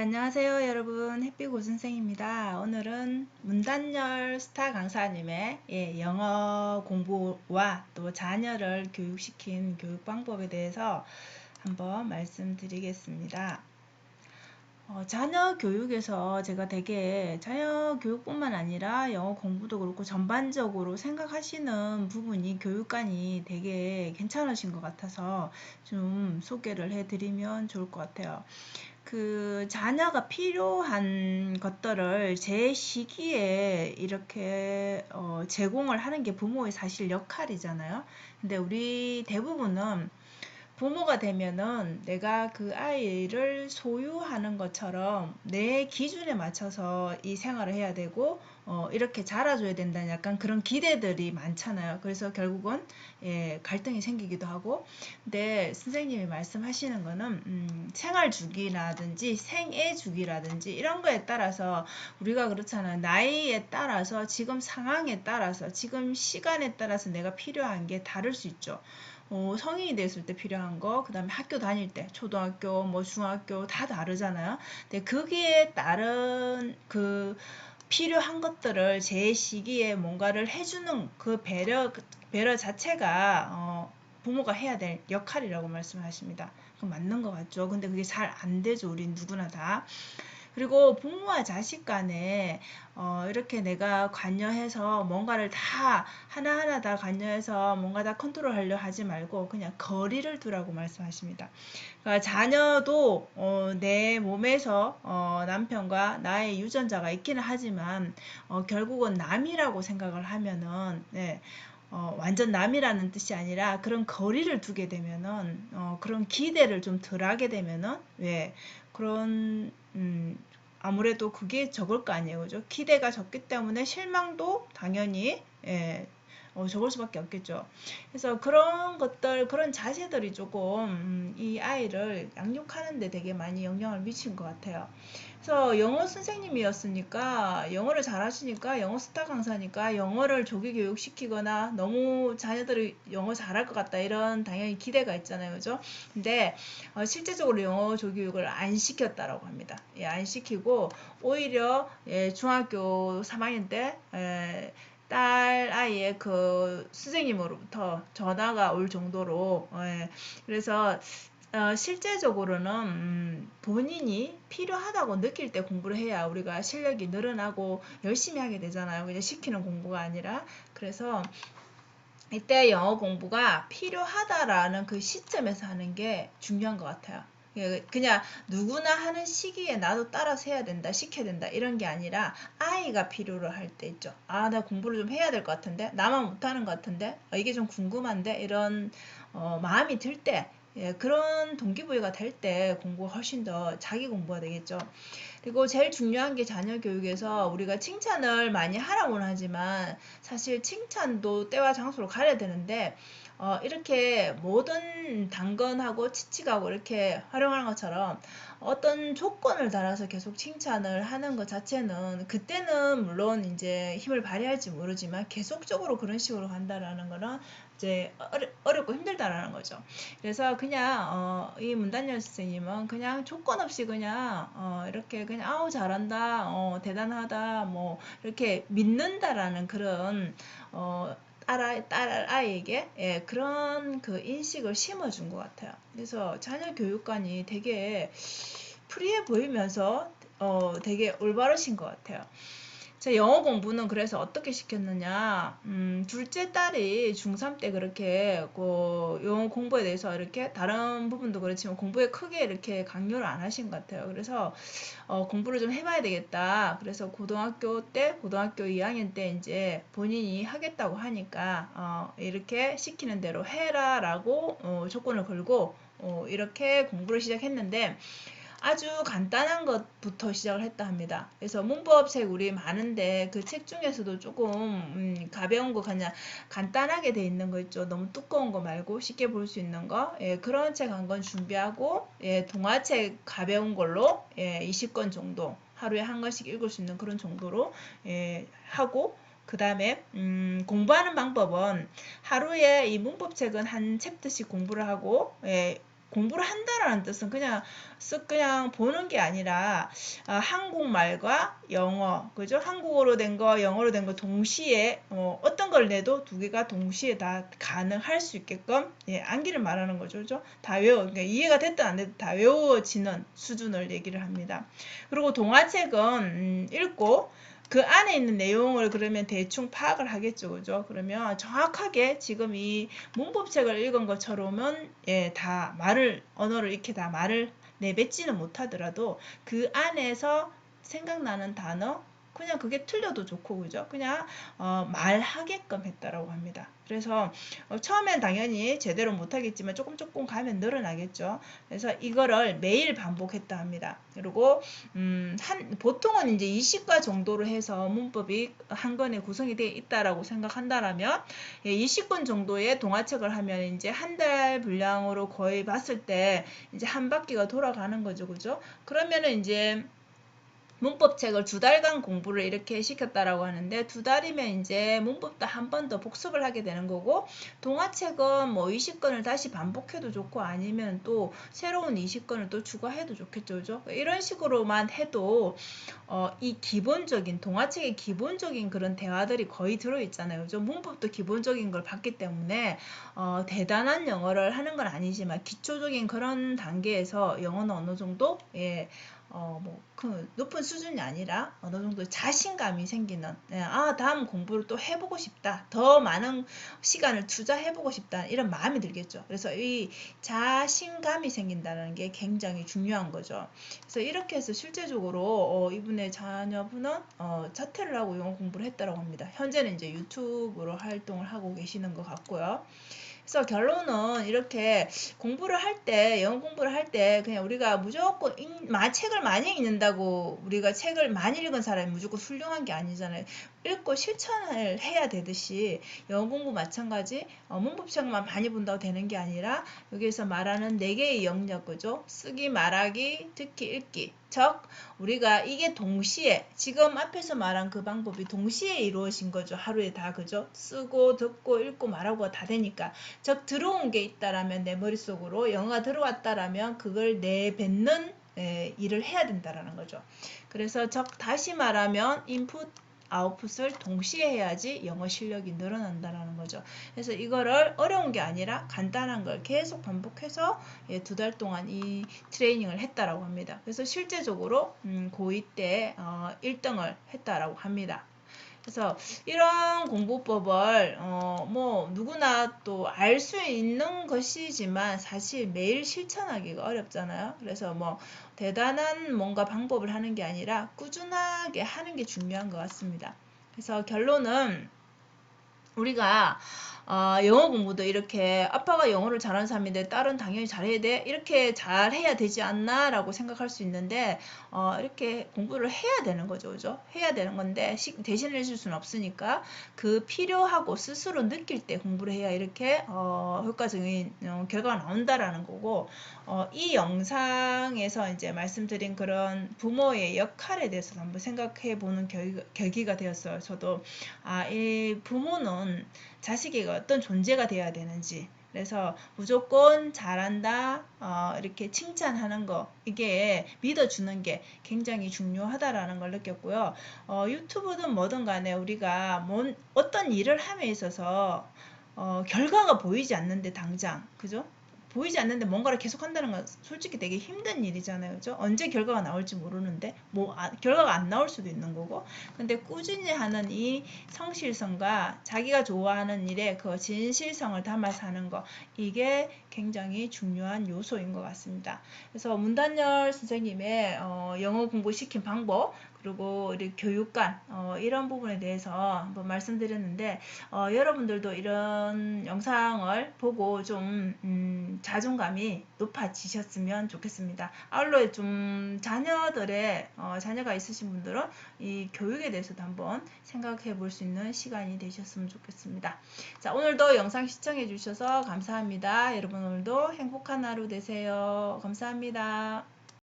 안녕하세요 여러분, 햇빛고선생입니다. 오늘은 문단열 스타 강사님의 영어 공부와 또 자녀를 교육시킨 교육 방법에 대해서 한번 말씀드리겠습니다. 자녀 교육에서 제가 되게 자녀 교육뿐만 아니라 영어 공부도 그렇고 전반적으로 생각하시는 부분이 교육관이 되게 괜찮으신 것 같아서 좀 소개를 해드리면 좋을 것 같아요. 그 자녀가 필요한 것들을 제 시기에 이렇게 제공을 하는 게 부모의 사실 역할이잖아요. 근데 우리 대부분은 부모가 되면은 내가 그 아이를 소유하는 것처럼 내 기준에 맞춰서 이 생활을 해야 되고 이렇게 자라줘야 된다는 약간 그런 기대들이 많잖아요. 그래서 결국은 갈등이 생기기도 하고. 근데 선생님이 말씀하시는 거는 생활 주기라든지 생애 주기라든지 이런 거에 따라서 우리가 그렇잖아요. 나이에 따라서 지금 상황에 따라서 지금 시간에 따라서 내가 필요한 게 다를 수 있죠. 성인이 됐을 때 필요한 거, 그 다음에 학교 다닐 때, 초등학교, 뭐 중학교 다 다르잖아요. 근데 거기에 따른 그 필요한 것들을 제 시기에 뭔가를 해주는 그 배려 자체가 부모가 해야 될 역할이라고 말씀하십니다. 그 맞는 것 같죠? 근데 그게 잘 안 되죠. 우린 누구나 다. 그리고 부모와 자식 간에 이렇게 내가 관여해서 뭔가를 다 하나하나 다 관여해서 뭔가 다 컨트롤하려 하지 말고 그냥 거리를 두라고 말씀하십니다. 그러니까 자녀도 내 몸에서 남편과 나의 유전자가 있기는 하지만 결국은 남이라고 생각을 하면은 완전 남이라는 뜻이 아니라 그런 거리를 두게 되면은 그런 기대를 좀 덜 하게 되면은 그런 아무래도 그게 적을 거 아니에요. 그죠? 기대가 적기 때문에 실망도 당연히 적을 수밖에 없겠죠. 그래서 그런 것들, 그런 자세들이 조금 이 아이를 양육하는 데 되게 많이 영향을 미친 것 같아요. 그래서 영어 선생님이었으니까 영어를 잘하시니까 영어 스타 강사니까 영어를 조기 교육시키거나 너무 자녀들이 영어 잘할 것 같다 이런 당연히 기대가 있잖아요. 그죠? 근데 실제적으로 영어 조기 교육을 안 시켰다라고 합니다. 안 시키고 오히려 중학교 3학년 때 딸 아이의 그 선생님으로부터 전화가 올 정도로 그래서 실제적으로는 본인이 필요하다고 느낄 때 공부를 해야 우리가 실력이 늘어나고 열심히 하게 되잖아요. 그냥 시키는 공부가 아니라. 그래서 이때 영어 공부가 필요하다라는 그 시점에서 하는 게 중요한 것 같아요. 그냥 누구나 하는 시기에 나도 따라서 해야 된다, 시켜야 된다 이런 게 아니라 아이가 필요로 할 때 있죠. 아, 나 공부를 좀 해야 될 것 같은데, 나만 못하는 것 같은데, 이게 좀 궁금한데 이런 마음이 들 때, 그런 동기부여가 될 때 공부가 훨씬 더 자기 공부가 되겠죠. 그리고 제일 중요한 게 자녀 교육에서 우리가 칭찬을 많이 하라고는 하지만 사실 칭찬도 때와 장소로 가려야 되는데 이렇게 모든 당근하고 치칙하고 이렇게 활용하는 것처럼 어떤 조건을 달아서 계속 칭찬을 하는 것 자체는 그때는 물론 이제 힘을 발휘할지 모르지만 계속적으로 그런 식으로 간다라는 거는 이제 어렵고 힘들다라는 거죠. 그래서 그냥 이 문단열 선생님은 그냥 조건 없이 그냥 이렇게 그냥 아우 잘한다, 대단하다, 뭐 이렇게 믿는다라는 그런 딸 아이에게 그런 그 인식을 심어준 것 같아요. 그래서 자녀 교육관이 되게 프리해 보이면서 되게 올바르신 것 같아요. 제 영어 공부는 그래서 어떻게 시켰느냐, 둘째 딸이 중3 때 그렇게 영어 공부에 대해서 이렇게 다른 부분도 그렇지만 공부에 크게 이렇게 강요를 안 하신 것 같아요. 그래서 공부를 좀 해봐야 되겠다. 그래서 고등학교 2학년 때 이제 본인이 하겠다고 하니까 이렇게 시키는 대로 해라라고 조건을 걸고 이렇게 공부를 시작했는데 아주 간단한 것부터 시작을 했다 합니다. 그래서 문법책 우리 많은데 그 책 중에서도 조금 가벼운 거 그냥 간단하게 돼 있는 거 있죠. 너무 두꺼운 거 말고 쉽게 볼 수 있는 거 그런 책 한 권 준비하고 동화책 가벼운 걸로 20권 정도 하루에 한 권씩 읽을 수 있는 그런 정도로 하고 그 다음에 공부하는 방법은 하루에 이 문법책은 한 챕터씩 공부를 하고 공부를 한다라는 뜻은 그냥 쓱 그냥 보는 게 아니라 한국말과 영어, 그죠? 한국어로 된 거, 영어로 된 거 동시에 어떤 걸 내도 두 개가 동시에 다 가능할 수 있게끔 암기를 말하는 거죠, 그죠? 다 그러니까 이해가 됐든 안 됐든 다 외워지는 수준을 얘기를 합니다. 그리고 동화책은 읽고 그 안에 있는 내용을 그러면 대충 파악을 하겠죠, 그죠? 그러면 정확하게 지금 이 문법책을 읽은 것처럼은 다 언어를 이렇게 다 말을 내뱉지는 못하더라도 그 안에서 생각나는 단어 그냥 그게 틀려도 좋고 그죠? 그냥 말하게끔 했다라고 합니다. 그래서 처음엔 당연히 제대로 못하겠지만 조금 가면 늘어나겠죠. 그래서 이거를 매일 반복했다 합니다. 그리고 보통은 이제 20과 정도로 해서 문법이 한 권에 구성이 되어 있다라고 생각한다라면 20권 정도의 동화책을 하면 이제 한 달 분량으로 거의 봤을 때 이제 한 바퀴가 돌아가는 거죠, 그죠? 그러면은 이제 문법책을 2달간 공부를 이렇게 시켰다라고 하는데 2달이면 이제 문법도 한 번 더 복습을 하게 되는 거고 동화책은 뭐 20권을 다시 반복해도 좋고 아니면 또 새로운 20권을 또 추가해도 좋겠죠, 그죠? 이런 식으로만 해도 이 기본적인 동화책의 기본적인 그런 대화들이 거의 들어있잖아요, 그죠? 문법도 기본적인 걸 봤기 때문에 대단한 영어를 하는 건 아니지만 기초적인 그런 단계에서 영어는 어느 정도 그 높은 수준이 아니라 어느 정도 자신감이 생기는, 다음 공부를 또 해보고 싶다. 더 많은 시간을 투자해보고 싶다. 이런 마음이 들겠죠. 그래서 이 자신감이 생긴다는 게 굉장히 중요한 거죠. 그래서 이렇게 해서 실제적으로 이분의 자녀분은 자퇴를 하고 영어 공부를 했다고 합니다. 현재는 이제 유튜브로 활동을 하고 계시는 것 같고요. 그래서 결론은 이렇게 공부를 할 때, 영어 공부를 할 때 그냥 우리가 무조건 책을 많이 읽는다고 우리가 책을 많이 읽은 사람이 무조건 훌륭한 게 아니잖아요. 읽고 실천을 해야 되듯이 영어 공부 마찬가지 문법책만 많이 본다고 되는 게 아니라 여기에서 말하는 4개의 영역, 그죠? 쓰기, 말하기, 듣기, 읽기. 즉 우리가 이게 동시에 지금 앞에서 말한 그 방법이 동시에 이루어진 거죠. 하루에 다, 그죠? 쓰고 듣고 읽고 말하고 다 되니까. 즉 들어온 게 있다라면 내 머릿속으로 영어가 들어왔다라면 그걸 내뱉는 일을 해야 된다라는 거죠. 그래서 다시 말하면 인풋 아웃풋을 동시에 해야지 영어 실력이 늘어난다는 거죠. 그래서 이거를 어려운 게 아니라 간단한 걸 계속 반복해서 2달 동안 이 트레이닝을 했다라고 합니다. 그래서 실제적으로 고2 때 1등을 했다라고 합니다. 그래서 이런 공부법을 뭐 누구나 또 알 수 있는 것이지만 사실 매일 실천하기가 어렵잖아요. 그래서 뭐 대단한 뭔가 방법을 하는 게 아니라 꾸준하게 하는 게 중요한 것 같습니다. 그래서 결론은 우리가 영어 공부도 이렇게 아빠가 영어를 잘하는 사람인데 딸은 당연히 잘해야 돼 이렇게 잘해야 되지 않나 라고 생각할 수 있는데 이렇게 공부를 해야 되는 거죠, 그죠? 해야 되는 건데 대신해 줄 수는 없으니까 그 필요하고 스스로 느낄 때 공부를 해야 이렇게 효과적인 결과가 나온다라는 거고 이 영상에서 이제 말씀드린 그런 부모의 역할에 대해서 한번 생각해 보는 계기가 되었어요. 저도 이 부모는 자식에게 어떤 존재가 되어야 되는지, 그래서 무조건 잘한다 이렇게 칭찬하는 거 이게 믿어주는 게 굉장히 중요하다라는 걸 느꼈고요. 유튜브든 뭐든 간에 우리가 어떤 일을 함에 있어서 결과가 보이지 않는데 당장, 그죠? 보이지 않는데 뭔가를 계속 한다는 건 솔직히 되게 힘든 일이잖아요, 그죠? 언제 결과가 나올지 모르는데 결과가 안 나올 수도 있는 거고, 근데 꾸준히 하는 이 성실성과 자기가 좋아하는 일에 그 진실성을 담아서 하는 거 이게 굉장히 중요한 요소인 것 같습니다. 그래서 문단열 선생님의 영어 공부시킨 방법 그리고 우리 교육관 이런 부분에 대해서 한번 말씀드렸는데 여러분들도 이런 영상을 보고 좀 자존감이 높아지셨으면 좋겠습니다. 아울러 좀 자녀가 있으신 분들은 이 교육에 대해서도 한번 생각해 볼 수 있는 시간이 되셨으면 좋겠습니다. 자, 오늘도 영상 시청해 주셔서 감사합니다. 여러분 오늘도 행복한 하루 되세요. 감사합니다.